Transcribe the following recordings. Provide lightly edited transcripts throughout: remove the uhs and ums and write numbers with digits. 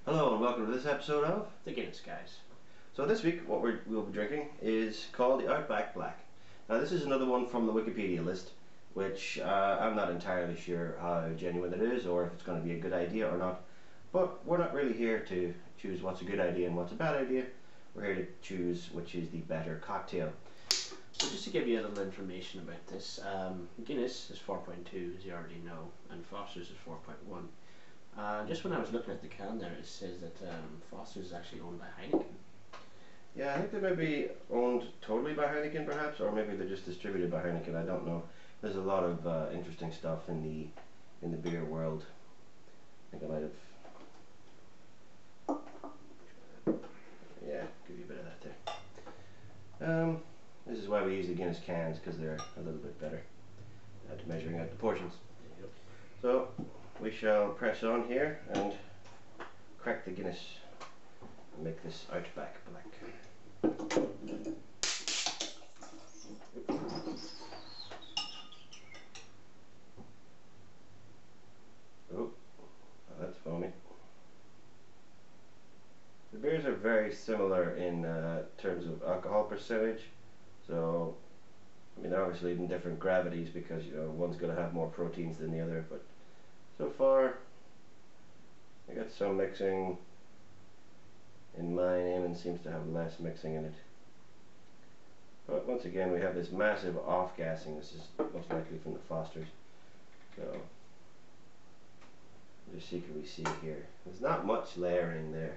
Hello and welcome to this episode of The Guinness Guys. So this week what we'll be drinking is called the Outback Black. Now this is another one from the Wikipedia list, which I'm not entirely sure how genuine it is or if it's going to be a good idea or not. But we're not really here to choose what's a good idea and what's a bad idea. We're here to choose which is the better cocktail. So just to give you a little information about this, Guinness is 4.2 as you already know, and Foster's is 4.1. Just when I was looking at the can there, it says that Foster's is actually owned by Heineken. Yeah, I think they may be owned totally by Heineken perhaps, or maybe they're just distributed by Heineken, I don't know. There's a lot of interesting stuff in the beer world. I think I might have... Yeah, give you a bit of that there. This is why we use the Guinness cans, because they're a little bit better at measuring out the portions. Yep. So we shall press on here and crack the Guinness and make this Outback Black. Oh, that's foamy. The beers are very similar in terms of alcohol percentage, so I mean they're obviously in different gravities because one's going to have more proteins than the other, but so far I got some mixing in mine. Eamon seems to have less mixing in it. But once again we have this massive off-gassing. This is most likely from the Fosters. So just see, can we see here? There's not much layering there.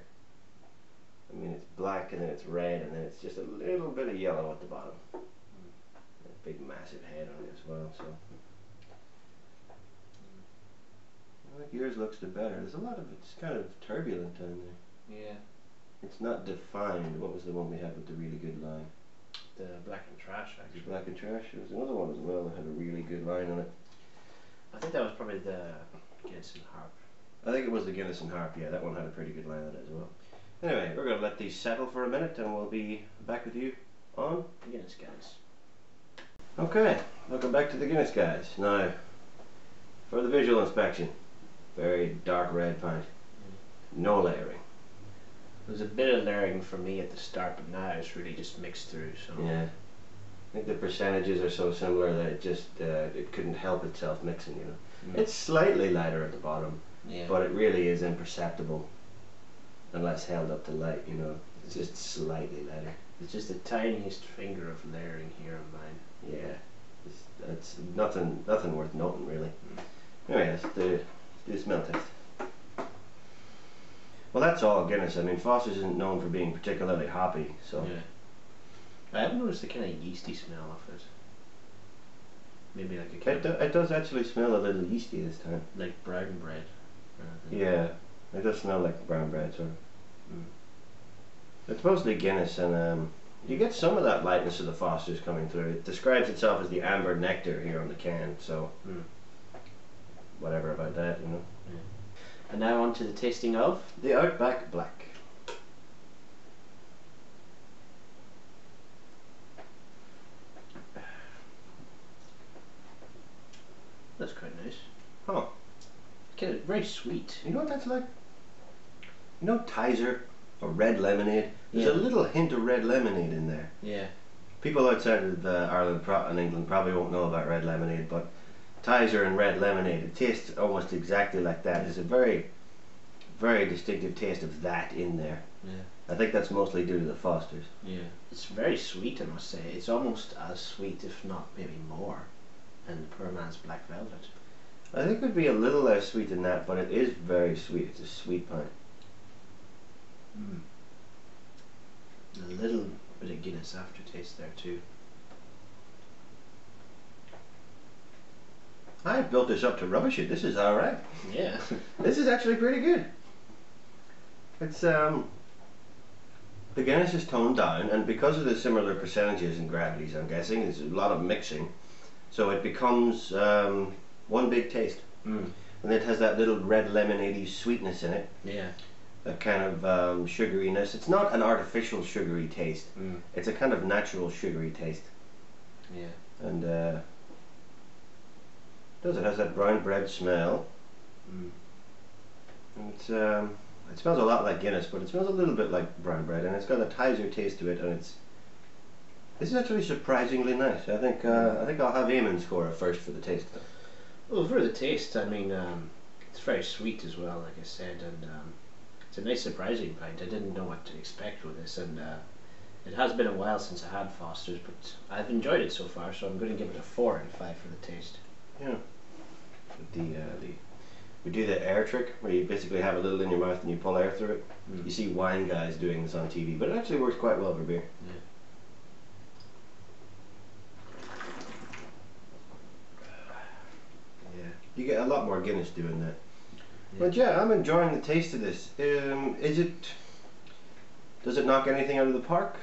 I mean it's black and then it's red and then it's just a little bit of yellow at the bottom. A big massive head on it as well. So I think yours looks the better. There's a lot of it's kind of turbulent down there. yeah, It's not defined. What was the one we had with the really good line? the Black and Trash actually. Black and Trash. There was another one as well that had a really good line on it. I think that was probably the Guinness and Harp. I think it was the Guinness and Harp. Yeah, that one had a pretty good line on it as well. Anyway, we're going to let these settle for a minute and we'll be back with you on The Guinness Guys. Okay, welcome back to the Guinness Guys. Now, for the visual inspection, very dark red pint, no layering. There's a bit of layering for me at the start, but now it's really just mixed through. So Yeah, I think the percentages are so similar that it just it couldn't help itself mixing. It's slightly lighter at the bottom, yeah, but it really is imperceptible unless held up to light. It's just slightly lighter. it's just the tiniest finger of layering here on mine. Yeah, it's nothing worth noting really. Anyway, let's do the smell test. Well, that's all Guinness. I mean, Foster's isn't known for being particularly hoppy, so Yeah, I haven't noticed the kind of yeasty smell of it. Maybe like a kind it does actually smell a little yeasty this time. like brown bread. Yeah, it does smell like brown bread, sort of. Mm. It's mostly Guinness, and you get some of that lightness of the Foster's coming through. It describes itself as the amber nectar here on the can, so whatever about that, Yeah. And now on to the tasting of The Outback Black. That's quite nice. Huh. Kind of very sweet. You know what that's like? You know Tizer or red lemonade? There's Yeah. a little hint of red lemonade in there. Yeah. People outside of Ireland and England probably won't know about red lemonade, but Tizer and red lemonade, it tastes almost exactly like that. There's a very, very distinctive taste of that in there. Yeah. I think that's mostly due to the Fosters. Yeah. It's very sweet, I must say. It's almost as sweet, if not maybe more, than the poor man's Black Velvet. I think it would be a little less sweet than that, but it is very sweet. It's a sweet pint. A little bit of Guinness aftertaste there too. I built this up to rubbish it. This is alright. Yeah. This is actually pretty good. It's the Guinness is toned down, and because of the similar percentages and gravities, I'm guessing there's a lot of mixing, so it becomes one big taste. And it has that little red lemonade-y sweetness in it. Yeah. That kind of sugariness. It's not an artificial sugary taste. It's a kind of natural sugary taste. Yeah. And it has that brown bread smell. And it's It smells a lot like Guinness, but it smells a little bit like brown bread, and it's got a Tizer taste to it, and this is actually surprisingly nice. I think I'll have Eamon score it first for the taste. Well, for the taste, I mean, it's very sweet as well, like I said, and it's a nice surprising pint. I didn't know what to expect with this, and it has been a while since I had Foster's, but I've enjoyed it so far, so I'm going to give it a 4 out of 5 for the taste. Yeah. We do the air trick where you basically have a little in your mouth and you pull air through it. You see wine guys doing this on TV, but it actually works quite well for beer. Yeah. You get a lot more Guinness doing that. But yeah, I'm enjoying the taste of this. Does it knock anything out of the park?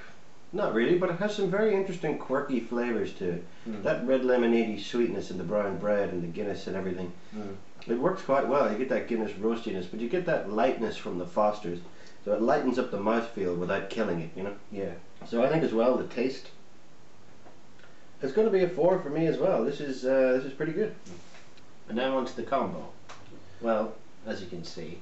Not really, but it has some very interesting quirky flavours to it. That red lemonade sweetness and the brown bread and the Guinness and everything. It works quite well. You get that Guinness roastiness, but you get that lightness from the Foster's. So it lightens up the mouthfeel without killing it, you know? Yeah. So I think as well, the taste, it's going to be a 4 for me as well. This is pretty good. And now on to the combo. Well, as you can see,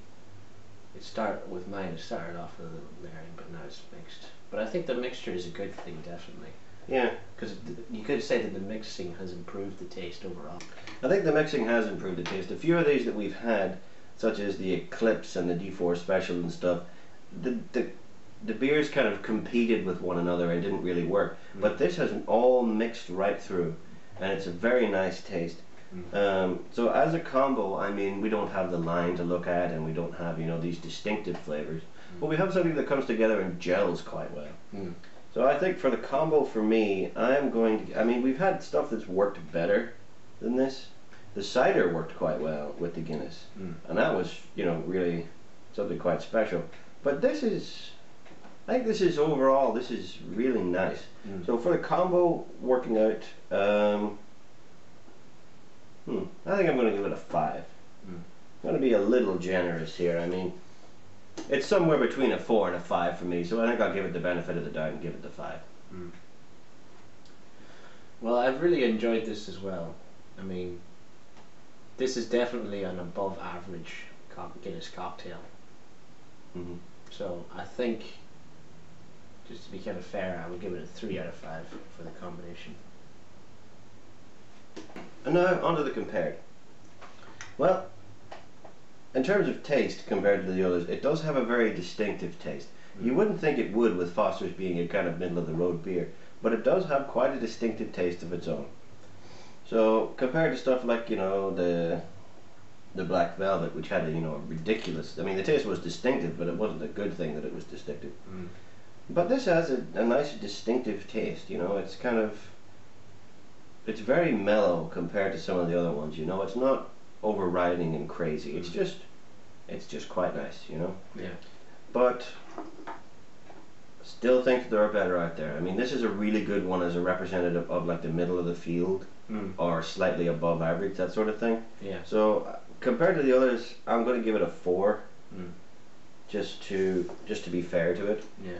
it started off with a little layering, but now it's mixed. But I think the mixture is a good thing, definitely. Yeah. Because you could say that the mixing has improved the taste overall. I think the mixing has improved the taste. A few of these that we've had, such as the Eclipse and the D4 Special and stuff, the beers kind of competed with one another and didn't really work. But this has all mixed right through, and it's a very nice taste. So as a combo, I mean, we don't have the line to look at, and we don't have, you know, these distinctive flavors, but we have something that comes together and gels quite well. So I think for the combo, for me, I'm going to, I mean, we've had stuff that's worked better than this. The cider worked quite well with the Guinness, and that was, you know, really something quite special. But this is, I think this is overall, this is really nice. So for the combo working out, I think I'm going to give it a 5. I'm going to be a little generous here. I mean, it's somewhere between a 4 and a 5 for me, so I think I'll give it the benefit of the doubt and give it the 5. Well, I've really enjoyed this as well. I mean, this is definitely an above average Guinness cocktail. So I think, just to be kind of fair, I would give it a 3 out of 5 for the combination. And now onto the compared. Well, in terms of taste compared to the others, it does have a very distinctive taste. You wouldn't think it would with Foster's being a kind of middle of the road beer, but it does have quite a distinctive taste of its own. So compared to stuff like, you know, the Black Velvet, which had a, you know, a ridiculous, I mean, the taste was distinctive, but it wasn't a good thing that it was distinctive. But this has a nice distinctive taste, you know. It's kind of, it's very mellow compared to some of the other ones, you know. It's not overriding and crazy. It's just quite nice, you know. Yeah. But still think that there are better out there. I mean, this is a really good one as a representative of like the middle of the field or slightly above average, that sort of thing. Yeah. So compared to the others, I'm going to give it a 4, just to be fair to it. Yeah.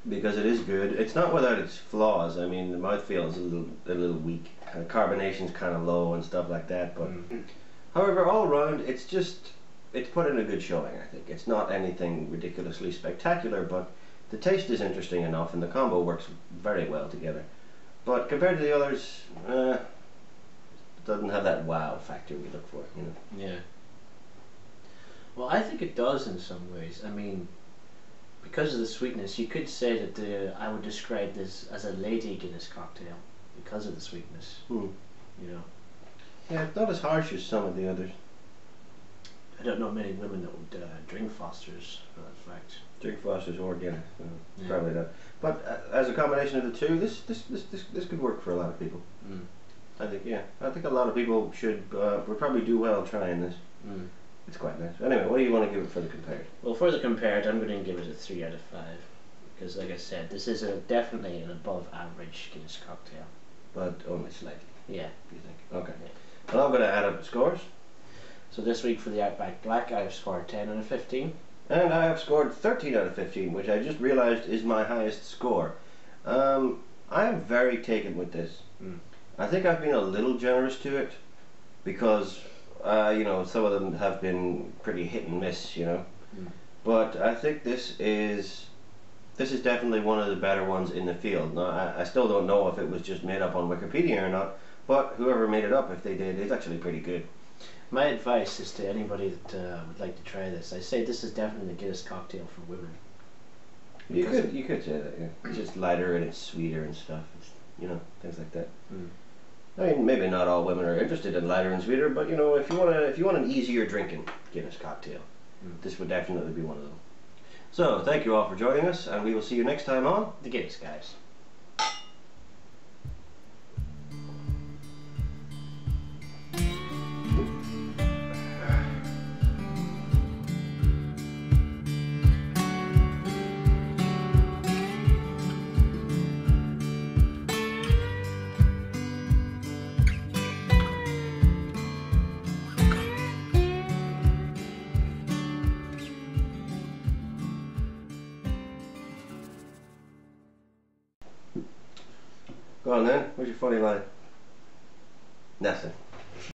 Because it is good. It's not without its flaws. I mean, the mouthfeel is a little weak. Carbonation's kind of low and stuff like that. But however, all around, it's put in a good showing. I think it's not anything ridiculously spectacular, but the taste is interesting enough, and the combo works very well together. But compared to the others, it doesn't have that wow factor we look for, you know. Yeah. Well, I think it does in some ways. I mean, because of the sweetness, you could say that I would describe this as a lady Guinness cocktail because of the sweetness. You know. Yeah, it's not as harsh as some of the others. I don't know many women that would drink Foster's for that fact. Drink Foster's or Guinness, probably not. But as a combination of the two, this could work for a lot of people. I think, yeah. I think a lot of people would probably do well trying this. It's quite nice. Anyway, what do you want to give it for the compared? Well, for the compared, I'm going to give it a 3 out of 5 because, like I said, this is definitely an above average Guinness cocktail. But only slightly. Yeah. You think? Okay. Yeah. Well, I'm going to add up the scores. So this week for the Outback Black, I have scored 10 out of 15. And I have scored 13 out of 15, which I just realised is my highest score. I am very taken with this. I think I've been a little generous to it because, you know, some of them have been pretty hit and miss, you know. but I think this is definitely one of the better ones in the field. Now, I still don't know if it was just made up on Wikipedia or not, but whoever made it up, if they did, it's actually pretty good. My advice is to anybody that would like to try this. I say this is definitely the Guinness cocktail for women. You could say that, yeah. It's just lighter and it's sweeter and stuff. It's, things like that. Mm. I mean, maybe not all women are interested in lighter and sweeter, but if you want an easier drinking Guinness cocktail, this would definitely be one of them. So, thank you all for joining us, and we will see you next time on The Guinness Guys. Go on then, where's your funny line? Nothing.